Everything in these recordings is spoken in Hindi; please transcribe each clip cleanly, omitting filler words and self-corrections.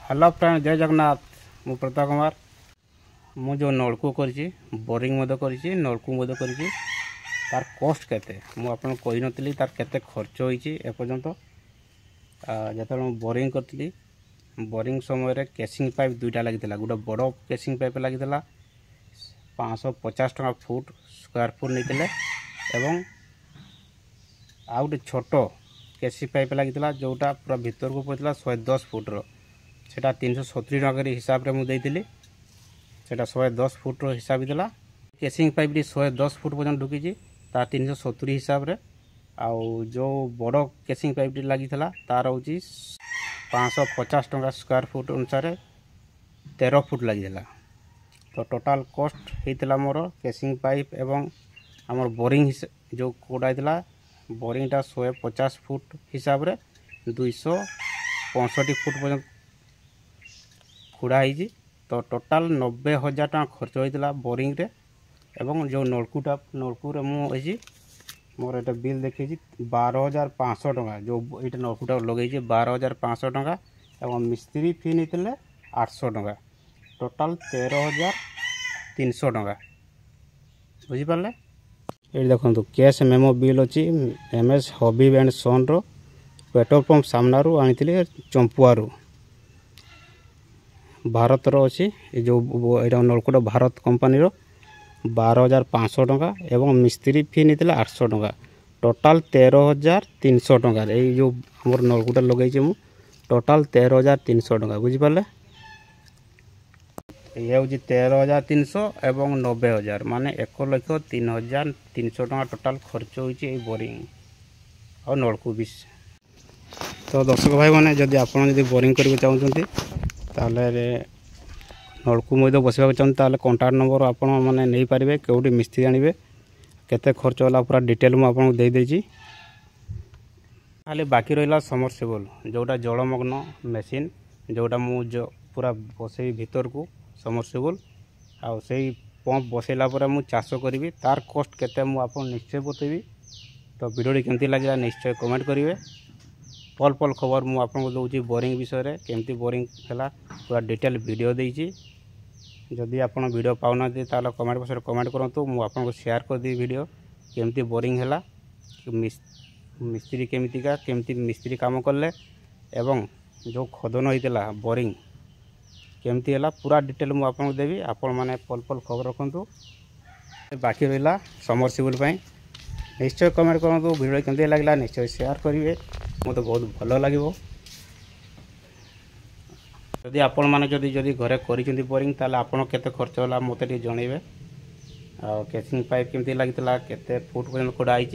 हेलो फ्रेंड, जय जगन्नाथ। मु प्रताप कुमार। मु जो नलकू कर बोरिंग नलकू तार कॉस्ट केते मु आपन कहि नतली तार केते खर्च होईची एपर्यंत। जेतल बोरिंग करतली बोरिंग समय रे केसिंग पाइप दुईटा लागितला। गोटे बड़ केसिंग पाइप लागितला 550 टका फुट स्क्वायर फुट नैतिले एवं आ गोटे छोट केसिंग पाइप लागितला जोटा पूरा भीतर को पड़ता 110 फुट रो। सेटा 370 टका हिसाब रे मुझे सेटा 110 फुट रो हिसाब देला। केसिंग पाइप 110 फुट पर्यंत ढुकी तार 370 हिसाब रे। आउ जो बड़ केसिंग पाइप लगी तार हूँ 550 टका स्क्वायर फुट अनुसार 13 फुट लगी। तो टोटाल कॉस्ट होता मोर केसिंग पाइप एवं आमर बोरिंग जो कोड़ा बोरिंगटा 150 फुट हिसाब रे 265 फुट पर्यंत खुड़ा है। तो टोटाल 90,000 टका खर्च होता बोरिंग रे। एवं जो नलकू रे मुझे मोर एटा बिल देखी 12,500 टका। जो ये नलकूटा लगे 12,500 टका एवं मिस्त्री फी नहीं 800 टका। टोटाल 13,300 टका। बुझीपारे। ये देखो कैश मेमो बिल अच्छी MS हबीब एंड सन रो पेट्रोल पंप सामना आनी चंपुआरू भारत रो अच्छी। जो नलकूटा भारत कंपनी रो 12,500 टका एवं मिस्त्री फी नहीं 800 टका। टोटाल 13,300 टका। ये जो मोर नलकूटा लगे मु टोटाल 13,300 टका। बुझीपारे। ये हूँ 13,300 एवं 90,000 माने 1,03,300 टका टोटाल खर्च होती बोरिंग और नलकू भी। तो दर्शक भाई मैंने जदि आपड़ बोरिंग करके चाहते ताले नलकू मध्य बसवाक चाहते कॉन्टाक्ट नंबर आप नहीं पारे कौटी मिस्त्री आने केते खर्च होला पूरा डिटेल मुझे देदेजी। खाली बाकी रहा समरसेबल जोटा जलमग्न मेसीन जोटा मुझे पूरा बसई भीतर को समरसेबल आउ से पंप बसैला मुझे चाष करी तार कॉस्ट केते मुझे निश्चय बतेबी। तो वीडियो केमती लगे निश्चय कमेंट करेंगे। पल पल खबर मुझे आपको दूसरी बोरिंग विषय केमती बोरिंग है पूरा डिटेल वीडियो देती। जदि आप वीडियो पाऊना कमेंट बक्स कमेंट करूँ मुझे शेयर कर दी वीडियो केमती बोरिंग है मिस्त्री केमतीका केमती मिस्त्री काम कले एवं जो खदन होता बोरिंग केमती है पूरा डिटेल मुझे आपको देवी। आपण मैंने पल पल खबर रखु। बाकी रहा समरसेबल निश्चय कमेंट करूँ वीडियो केमती लगे निश्चय शेयर करेंगे मत बहुत भल लगे। जदि आपण मैंने जदि घरे कर बोरिंग ताले आपण केते खर्च होला मते टी जणेबे। आ केसिंग पाइप केमती लागितला केते फुट पर्यंत खोडाई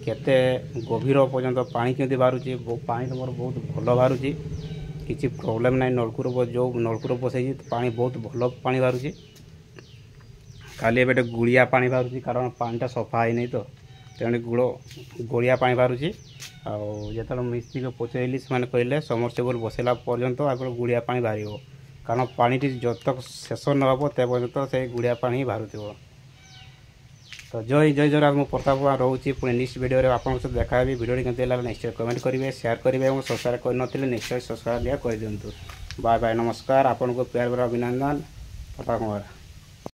केते गभीर पर्यंत पानी केमती बाहरुची पानी तो मोर बहुत भल बाहरुची किसी प्रॉब्लम ना। नलकूर जो नलकूर बसई पानी बहुत भल पानी बाहरुची। खाली एबे गुड़िया पानी बाहरुची कारण पानीटा सफा है नहीं तो तेणु गोलिया पानी बाहरुची। जो मिस्त्री को पचारे से कहले समरसेबल बसैला पर्यंत आप गुड़िया पानी बाहर कारण पानी जब तक शेष न हो पर्यंत से गुड़िया पानी बाहर। तो जय जय जगन्नाथ। मु प्रताप कुमार रोची पुणी नेक्स्ट वीडियो आप देखा वीडियो केमती लगे निश्चय कमेंट करेंगे शेयर करेंगे और सब्सक्राइब करनी निश्चय सब्सक्राइब कर दिंतु। बाय बाय नमस्कार। आपन को प्यार भरा अभिनंदन। प्रताप कुमार।